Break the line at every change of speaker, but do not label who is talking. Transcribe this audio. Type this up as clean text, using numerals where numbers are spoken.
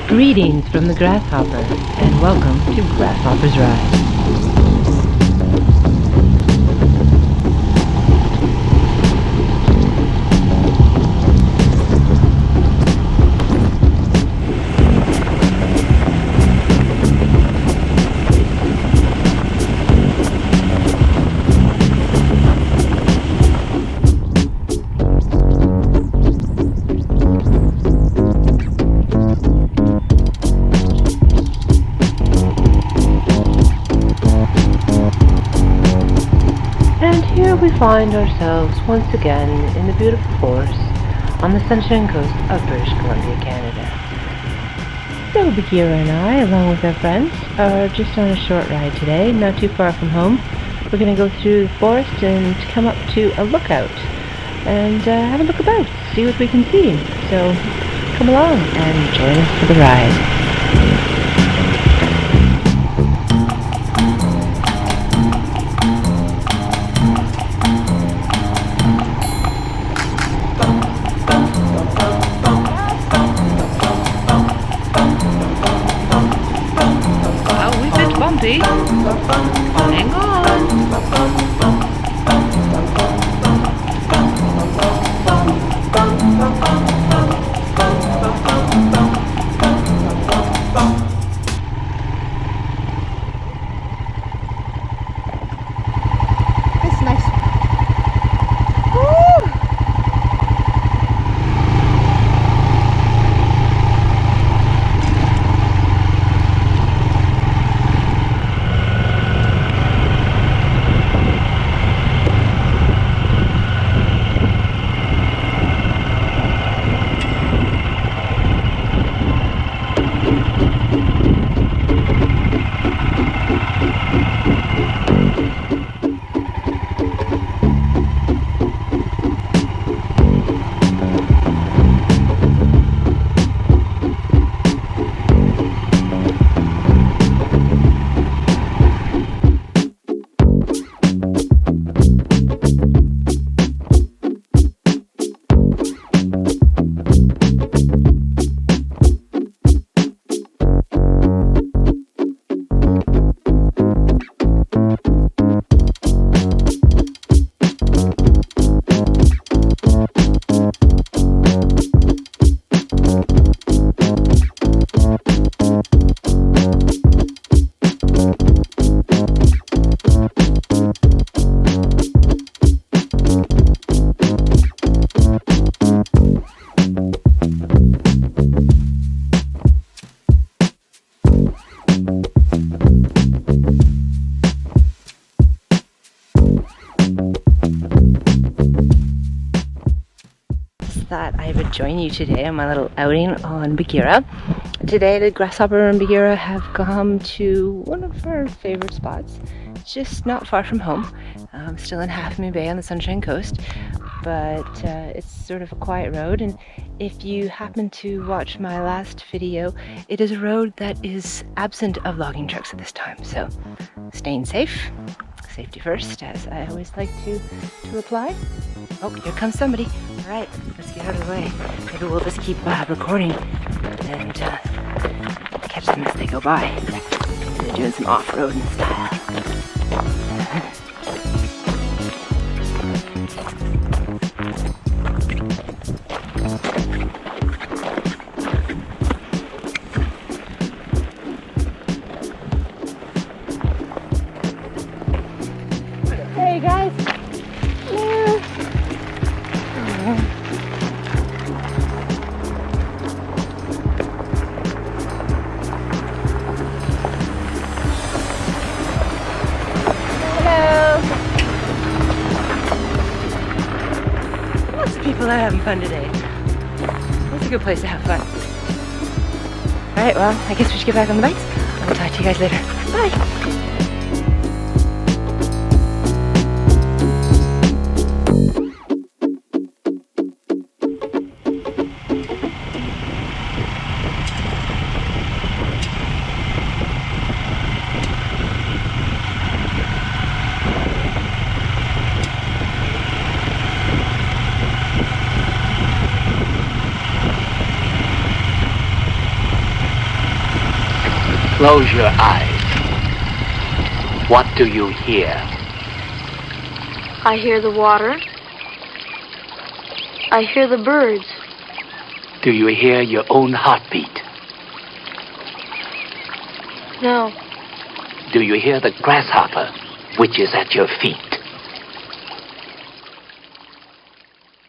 Greetings from the Grasshopper, and welcome to Grasshopper's Ride. We find ourselves once again in the beautiful forest on the Sunshine Coast of British Columbia, Canada. So Bagheera and I, along with our friends, are just on a short ride today, not too far from home. We're going to go through the forest and come up to a lookout and have a look about, see what we can see. So come along and join us for the ride. Hang on.
It's nice.
That I would join you today on my little outing on Bagheera. Today the Grasshopper and Bagheera have come to one of our favorite spots, just not far from home. Still in Half Moon Bay on the Sunshine Coast, but it's sort of a quiet road, and if you happen to watch my last video, it is a road that is absent of logging trucks at this time, so staying safe. Safety first, as I always like to reply. Oh, here comes somebody. All right, let's get out of the way. Maybe we'll just keep recording and catch them as they go by. They're doing some off-roading style. Hey guys. Hello. Lots of people are having fun today. It's a good place to have fun. Alright, well, I guess we should get back on the bikes. I'll talk to you guys later. Bye!
Close your eyes. What do you hear?
I hear the water. I hear the birds.
Do you hear your own heartbeat?
No.
Do you hear the grasshopper, which is at your feet?